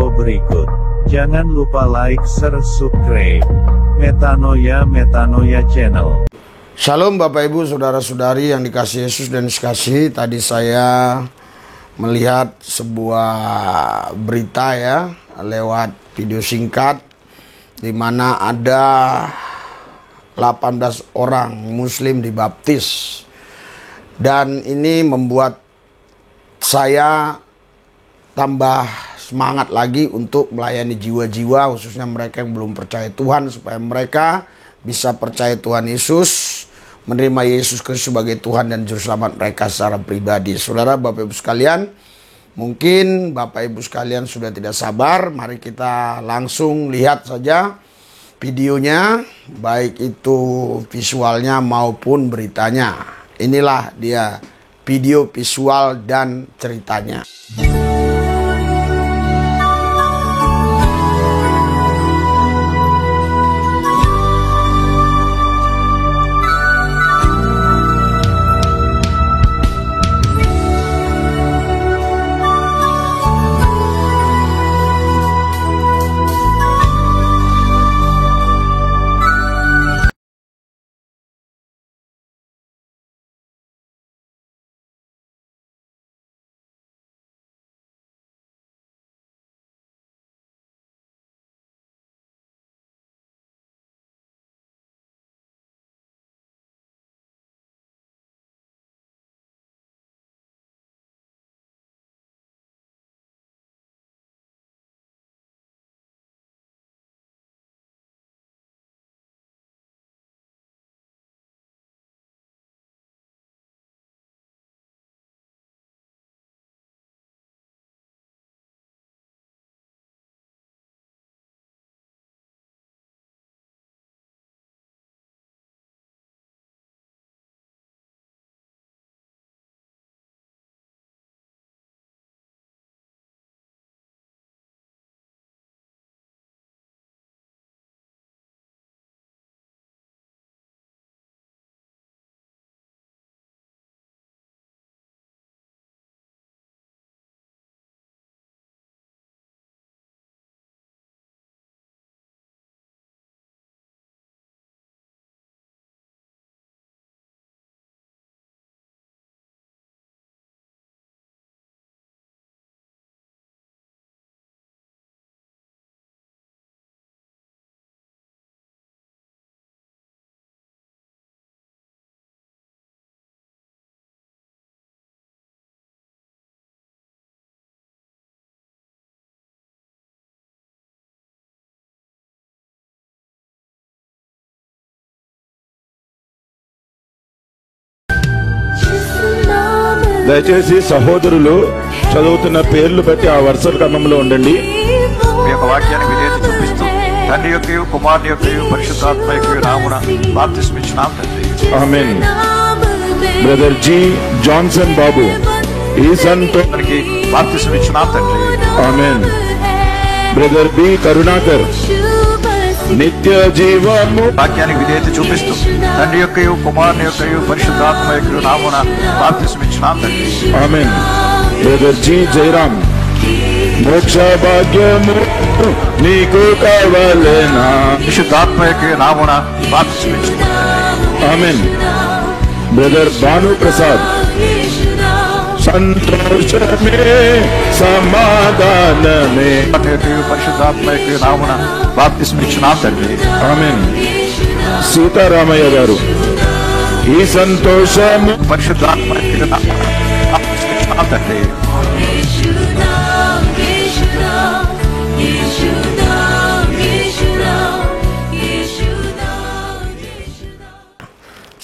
video berikut. Jangan lupa like, share, subscribe. Metanoia Channel. Shalom Bapak Ibu Saudara-saudari yang dikasihi Yesus dan dikasihi. Tadi saya melihat sebuah berita ya lewat video singkat di mana ada 18 orang muslim dibaptis. Dan ini membuat saya tambah semangat lagi untuk melayani jiwa-jiwa, khususnya mereka yang belum percaya Tuhan, supaya mereka bisa percaya Tuhan Yesus, menerima Yesus Kristus sebagai Tuhan dan Juru Selamat mereka secara pribadi. Saudara, Bapak Ibu sekalian, mungkin Bapak Ibu sekalian sudah tidak sabar. Mari kita langsung lihat saja videonya, baik itu visualnya maupun beritanya. Inilah dia video visual dan ceritanya. దయచేసి సహోదరులు చదువుతున్న పేర్లు బట్టి ఆ వరుస క్రమంలో ఉండండి. మీ యొక్క వాక్యాన్ని విధేయత చూపిస్తూ తండ్రి యొక్కయు కుమారుని యొక్కయు పరిశుద్ధాత్మ యొక్కయు నామమున బాప్తిస్మిచ్చున్నాం తండ్రి. ఆమేన్. బ్రదర్ జి జాన్సన్ బాబు ఈ సంతో బాప్తిస్మిచ్చున్నాం తండ్రి. ఆమేన్. బ్రదర్ బి కరుణాకర్ నిత్య జీవము వాక్యానికి విధేయత చూపిస్తూ తండ్రి యొక్కయు కుమారుని యొక్కయు పరిశుద్ధాత్మ యొక్కయు నామమున బాప్తిస్మిచ్చున్నాం తండ్రి. ఆమేన్. బ్రదర్ జి జయరామ్ మోక్ష భాగ్యము నీకు కావాలేనా పరిశుద్ధాత్మ యొక్కయు నామమున బాప్తిస్మిచ్చున్నాం తండ్రి. ఆమేన్. బ్రదర్ భాను ప్రసాద్ సంతోషమే సమాధానమే పరిశుద్ధాత్మ యొక్కయు నామమున బాప్తిస్మిచ్చున్నాం తండ్రి. ఆమేన్. సీతారామయ్య గారు ఈ సంతోషము పరిశుద్ధాత్మ యొక్కయు నామమున బాప్తిస్మిచ్చున్నాం తండ్రి.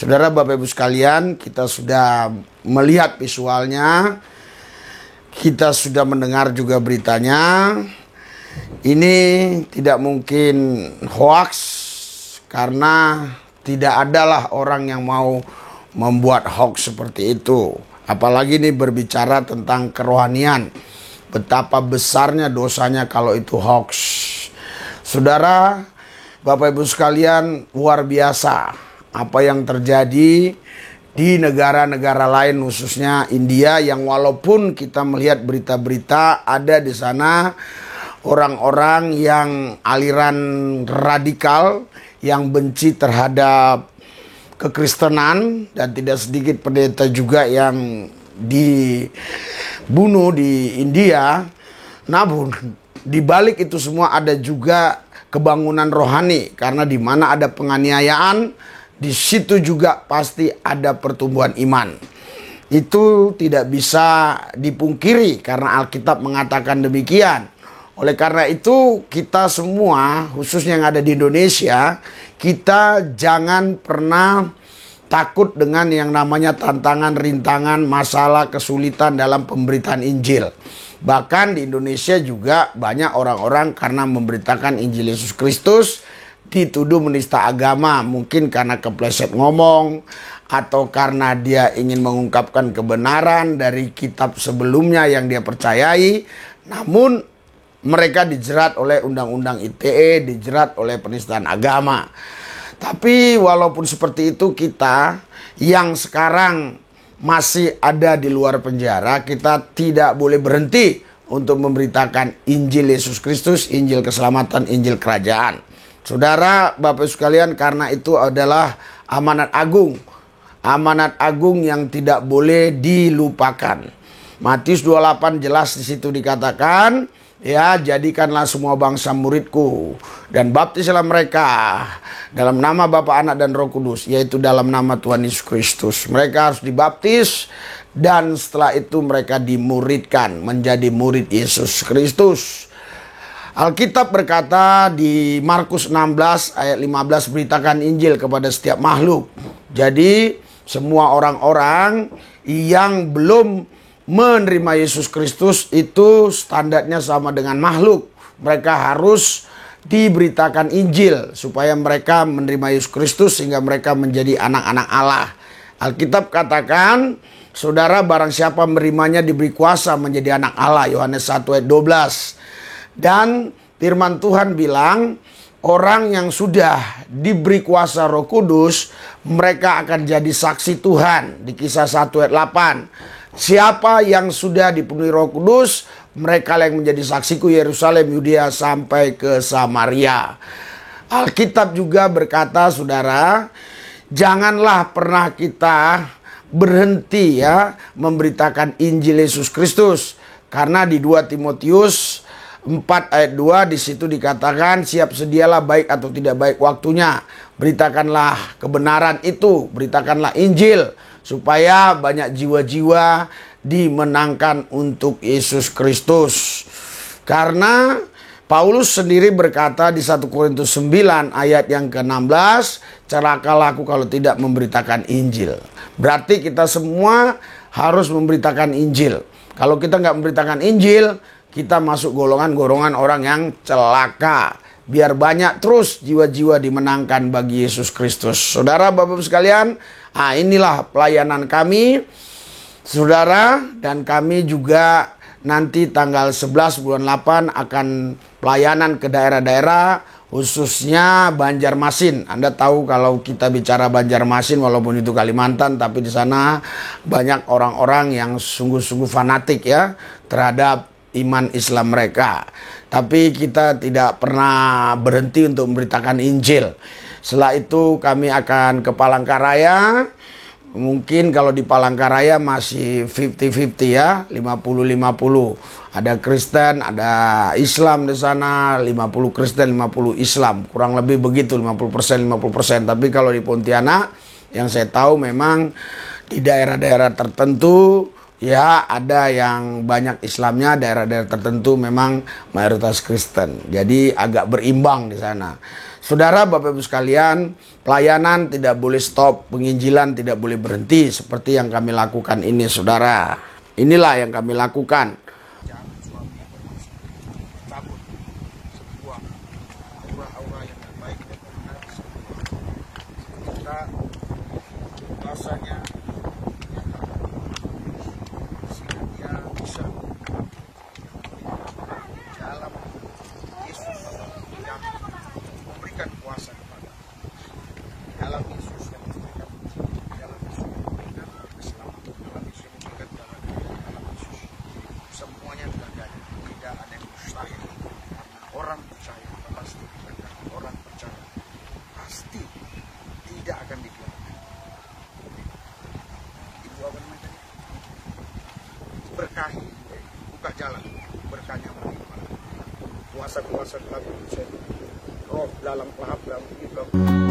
Saudara, Bapak Ibu sekalian, kita sudah melihat visualnya, kita sudah mendengar juga beritanya. Ini tidak mungkin hoax, karena tidak adalah orang yang mau membuat hoax seperti itu. Apalagi ini berbicara tentang kerohanian, betapa besarnya dosanya kalau itu hoax. Saudara, Bapak Ibu sekalian, luar biasa apa yang terjadi di negara-negara lain, khususnya India, yang walaupun kita melihat berita-berita ada di sana orang-orang yang aliran radikal yang benci terhadap kekristenan, dan tidak sedikit pendeta juga yang dibunuh di India. Namun di balik itu semua ada juga kebangunan rohani, karena di mana ada penganiayaan, di situ juga pasti ada pertumbuhan iman. Itu tidak bisa dipungkiri karena Alkitab mengatakan demikian. Oleh karena itu kita semua, khususnya yang ada di Indonesia, kita jangan pernah takut dengan yang namanya tantangan, rintangan, masalah, kesulitan dalam pemberitaan Injil. Bahkan di Indonesia juga banyak orang-orang karena memberitakan Injil Yesus Kristus dituduh menista agama. Mungkin karena kepleset ngomong, atau karena dia ingin mengungkapkan kebenaran dari kitab sebelumnya yang dia percayai. Namun mereka dijerat oleh undang-undang ITE, dijerat oleh penistaan agama. Tapi walaupun seperti itu, kita yang sekarang masih ada di luar penjara, kita tidak boleh berhenti untuk memberitakan Injil Yesus Kristus, Injil keselamatan, Injil kerajaan. Saudara, Bapak Ibu sekalian, karena itu adalah amanat agung. Amanat agung yang tidak boleh dilupakan. Matius 28 jelas di situ dikatakan, ya, jadikanlah semua bangsa muridku dan baptislah mereka dalam nama Bapa, Anak, dan Roh Kudus, yaitu dalam nama Tuhan Yesus Kristus. Mereka harus dibaptis dan setelah itu mereka dimuridkan menjadi murid Yesus Kristus. Alkitab berkata di Markus 16 ayat 15, beritakan Injil kepada setiap makhluk. Jadi semua orang-orang yang belum menerima Yesus Kristus itu standarnya sama dengan makhluk. Mereka harus diberitakan Injil supaya mereka menerima Yesus Kristus sehingga mereka menjadi anak-anak Allah. Alkitab katakan, saudara, barang siapa menerimanya diberi kuasa menjadi anak Allah. Yohanes 1 ayat 12. Dan firman Tuhan bilang, orang yang sudah diberi kuasa Roh Kudus, mereka akan jadi saksi Tuhan. Di Kisah 1 ayat 8. Siapa yang sudah dipenuhi Roh Kudus, mereka yang menjadi saksiku Yerusalem, Yudea, sampai ke Samaria. Alkitab juga berkata, saudara, janganlah pernah kita berhenti ya memberitakan Injil Yesus Kristus. Karena di 2 Timotius 4 ayat 2 di situ dikatakan, siap sedialah baik atau tidak baik waktunya. Beritakanlah kebenaran itu, beritakanlah Injil, supaya banyak jiwa-jiwa dimenangkan untuk Yesus Kristus. Karena Paulus sendiri berkata di 1 Korintus 9 ayat yang ke-16, celakalah aku kalau tidak memberitakan Injil. Berarti kita semua harus memberitakan Injil. Kalau kita nggak memberitakan Injil, kita masuk golongan-golongan orang yang celaka. Biar banyak terus jiwa-jiwa dimenangkan bagi Yesus Kristus. Saudara, Bapak-Ibu sekalian, inilah pelayanan kami, saudara. Dan kami juga nanti tanggal 11 bulan 8 akan pelayanan ke daerah-daerah, khususnya Banjarmasin. Anda tahu kalau kita bicara Banjarmasin, walaupun itu Kalimantan, tapi di sana banyak orang-orang yang sungguh-sungguh fanatik ya terhadap iman Islam mereka. Tapi kita tidak pernah berhenti untuk memberitakan Injil. Setelah itu kami akan ke Palangkaraya. Mungkin kalau di Palangkaraya masih 50-50 ya, 50-50. Ada Kristen, ada Islam di sana, 50 Kristen, 50 Islam. Kurang lebih begitu, 50%, 50%. Tapi kalau di Pontianak, yang saya tahu memang di daerah-daerah tertentu, ya ada yang banyak Islamnya, daerah-daerah tertentu memang mayoritas Kristen. Jadi agak berimbang di sana. Saudara, Bapak-Ibu sekalian, pelayanan tidak boleh stop, penginjilan tidak boleh berhenti seperti yang kami lakukan ini, saudara. Inilah yang kami lakukan. kuasa-kuasa roh dalam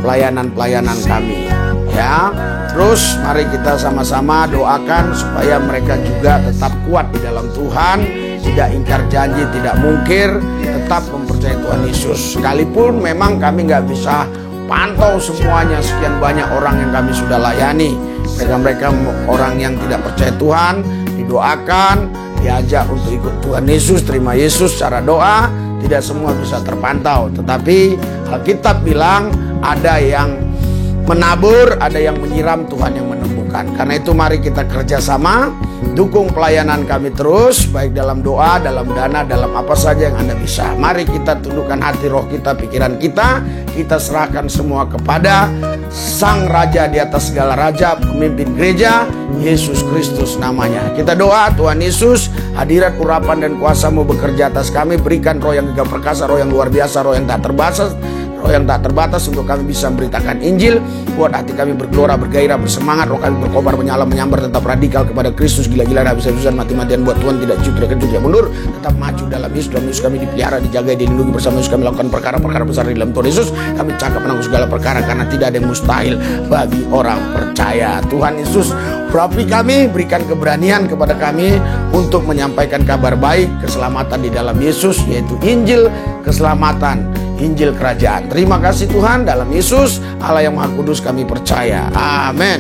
pelayanan-pelayanan kami ya. Terus mari kita sama-sama doakan supaya mereka juga tetap kuat di dalam Tuhan, tidak ingkar janji, tidak mungkir, tetap mempercayai Tuhan Yesus. Sekalipun memang kami nggak bisa pantau semuanya, sekian banyak orang yang kami sudah layani. Mereka orang yang tidak percaya Tuhan, didoakan, diajak untuk ikut Tuhan Yesus, terima Yesus secara doa. Tidak semua bisa terpantau, tetapi Alkitab bilang ada yang menabur, ada yang menyiram, Tuhan yang menemukan. Karena itu mari kita kerjasama, dukung pelayanan kami terus, baik dalam doa, dalam dana, dalam apa saja yang Anda bisa. Mari kita tundukkan hati, roh kita, pikiran kita serahkan semua kepada Sang Raja di atas segala raja, pemimpin gereja, Yesus Kristus namanya. Kita doa, Tuhan Yesus, hadirat, urapan, dan kuasa-Mu bekerja atas kami. Berikan roh yang gagah perkasa, roh yang luar biasa, roh yang tak terbatas untuk kami bisa memberitakan Injil. Buat hati kami bergelora, bergairah, bersemangat. Roh kami berkobar, menyala, menyambar, tetap radikal kepada Kristus. Gila-gilaan, habis-habisan, mati-matian buat Tuhan. Tidak cuti, tidak mundur. Tetap maju dalam Yesus. Dalam Yesus kami dipelihara, dijaga, dilindungi. Bersama Yesus kami lakukan perkara-perkara besar di dalam Tuhan Yesus. Kami cakap menanggung segala perkara, karena tidak ada yang mustahil bagi orang percaya. Tuhan Yesus, urapi kami, berikan keberanian kepada kami untuk menyampaikan kabar baik, keselamatan di dalam Yesus, yaitu Injil keselamatan, Injil kerajaan. Terima kasih Tuhan, dalam Yesus Allah yang Maha Kudus kami percaya. Amin.